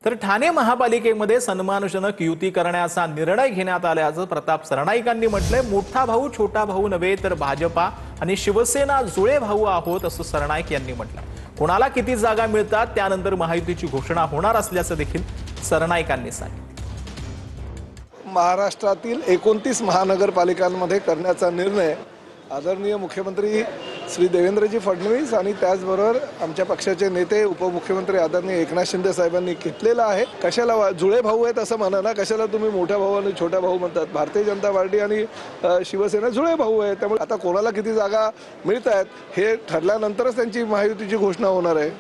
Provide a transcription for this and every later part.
तर ठाणे महापालिकेमध्ये सन्मानजनक युती करण्याचा निर्णय घेण्यात आल्याचं प्रताप सरनाईकांनी म्हटलंय। मोठा भाऊ छोटा भाऊ नव्हे तर भाजपा आणि शिवसेना जुळे भाऊ आहोत असं सरनाईक यांनी म्हटलं। कोणाला किती जागा मिळतात त्यानंतर महायुतीची घोषणा होणार असल्याचं देखील सरनाईकांनी सांगितलं। महाराष्ट्रातील 29 महानगरपालिकांमध्ये करण्याचा निर्णय आदरणीय मुख्यमंत्री श्री देवेंद्रजी फडणवीस आणि त्याचबरोबर आमच्या पक्षाचे नेते उपमुख्यमंत्री आदरणीय एकनाथ शिंदे साहेबांनी घेतलेला आहे। कशाला जुळे भाऊ आहेत असं म्हणा ना, कशाला तुम्ही मोठा भाऊ आणि छोटा भाऊ म्हणतात? भारतीय जनता पार्टी आणि शिवसेना जुळे भाऊ आहेत। त्यामुळे आता कोणाला किती जागा मिळत आहेत हे ठरल्यानंतरच त्यांची महायुतीची घोषणा होणार आहे।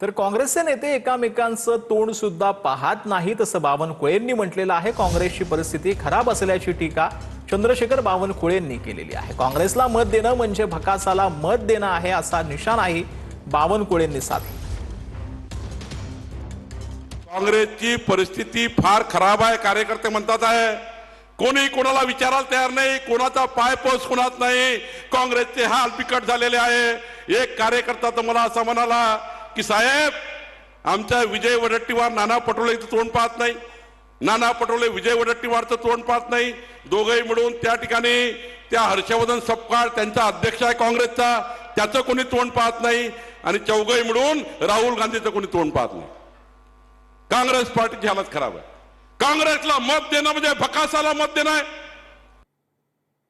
तर काँग्रेसचे नेते एकमेकांचं तोंड सुद्धा पाहत नाहीत असं बावनकुळेंनी म्हटलेलं आहे। काँग्रेसची परिस्थिती खराब असल्याची टीका चंद्रशेखर बावनकुळेंनी केलेली आहे। काँग्रेसला मत देणं म्हणजे भकासाला मत देणं आहे असा निशाणाही बावनकुळेंनी साधला। काँग्रेसची परिस्थिती फार खराब आहे, कार्यकर्ते म्हणतात आहे। कोणी कोणाला विचारायला तयार नाही, कोणाचा पायपोस कुणात नाही। काँग्रेसचे हाल बिकट झालेले आहे। एक कार्यकर्ता तर मला असं म्हणाला की साहेब, आमच्या विजय वडेट्टीवार नाना पटोलेचं तोंड पाहत नाही, नाना पटोले विजय वडेट्टीवारचं तोंड पाहत नाही। दोघेही मिळून त्या ठिकाणी त्या हर्षवर्धन सपकाळ त्यांचा अध्यक्ष आहे काँग्रेसचा, त्याचं कोणी तोंड पाहत नाही आणि चौघही मिळून राहुल गांधीचं कोणी तोंड पाहत नाही। काँग्रेस पार्टीची हालत खराब आहे। काँग्रेसला मत देणं म्हणजे भकासाला मत देणं आहे।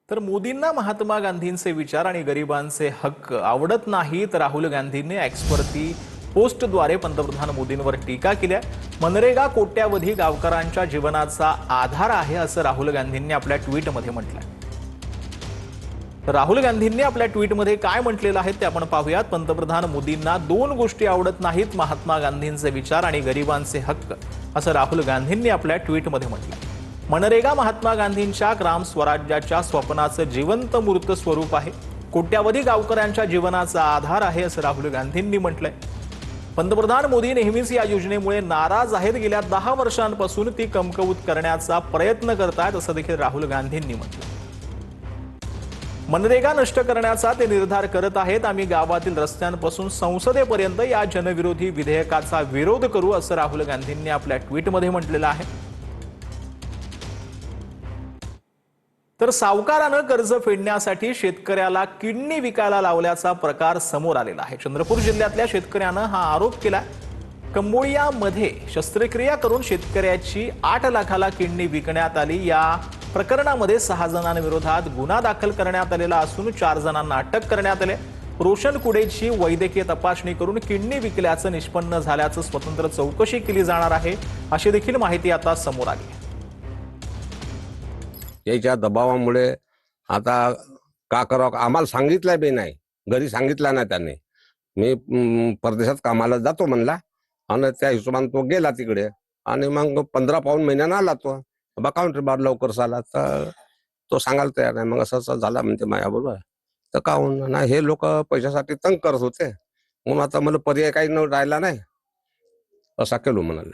तर मोदींना महात्मा गांधींचे विचार आणि गरिबांचे हक्क आवडत नाहीत। राहुल गांधींनी एक्सवरती पोस्टद्वारे पंतप्रधान मोदींवर टीका केली आहे। मनरेगा कोट्यावधी गावकऱ्यांच्या जीवनाचा आधार आहे असं राहुल गांधींनी आपल्या ट्विटमध्ये म्हटलंय। तर राहुल गांधींनी आपल्या ट्विटमध्ये काय म्हटलेलं आहे ते आपण पाहूयात। पंतप्रधान मोदींना दोन गोष्टी आवडत नाहीत, महात्मा गांधींचे विचार आणि गरिबांचे हक्क असं राहुल गांधींनी आपल्या ट्विटमध्ये म्हटलंय। मनरेगा महात्मा गांधींच्या ग्राम स्वराज्याच्या स्वप्नाचं जिवंत मूर्त स्वरूप आहे। कोट्यावधी गावकऱ्यांच्या जीवनाचा आधार आहे असं राहुल गांधींनी म्हटलंय। पंतप्रधान मोदी नेहमीच या योजनेमुळे नाराज आहेत। गेल्या 10 वर्षांपासून ती कमकुवत करण्याचा प्रयत्न करतायत असं देखील राहुल गांधींनी म्हटलं। मनरेगा नष्ट करण्याचा ते निर्धार करत आहेत। आम्ही गावातील रस्त्यांपासून संसदेपर्यंत या जनविरोधी विधेयकाचा विरोध करू असं राहुल गांधींनी आपल्या ट्विटमध्ये म्हटलेलं आहे। तर सावकारानं कर्ज फेडण्यासाठी शेतकऱ्याला किडनी विकायला लावल्याचा प्रकार समोर आलेला आहे। चंद्रपूर जिल्ह्यातल्या शेतकऱ्यानं हा आरोप केलाय। कंबोळियामध्ये शस्त्रक्रिया करून शेतकऱ्याची 8 लाखाला किडनी विकण्यात आली। या प्रकरणामध्ये 6 जणांविरोधात गुन्हा दाखल करण्यात आलेला असून 4 जणांना अटक करण्यात आली। रोशन कुडेची वैद्यकीय तपासणी करून किडनी विकल्याचं निष्पन्न झाल्याचं स्वतंत्र चौकशी केली जाणार आहे अशी देखील माहिती आता समोर आली आहे। याच्या दबावामुळे आता का करावं, आम्हाला सांगितलंय बी नाही, घरी सांगितलं नाही त्यांनी। मी परदेशात कामाला जातो म्हणला आणि त्या हिशोबाने तो गेला तिकडे आणि मग 15 पाऊण महिन्यानं आला तो। बा काउंटर बार लवकर झाला तर तो सांगायला तयार नाही। मग असं झाला म्हणते माझ्याबरोबर। तर काहून ना, हे लोक पैशासाठी तंग करत होते म्हणून आता मला पर्याय काही न राहिला नाही, असा केलो म्हणाले।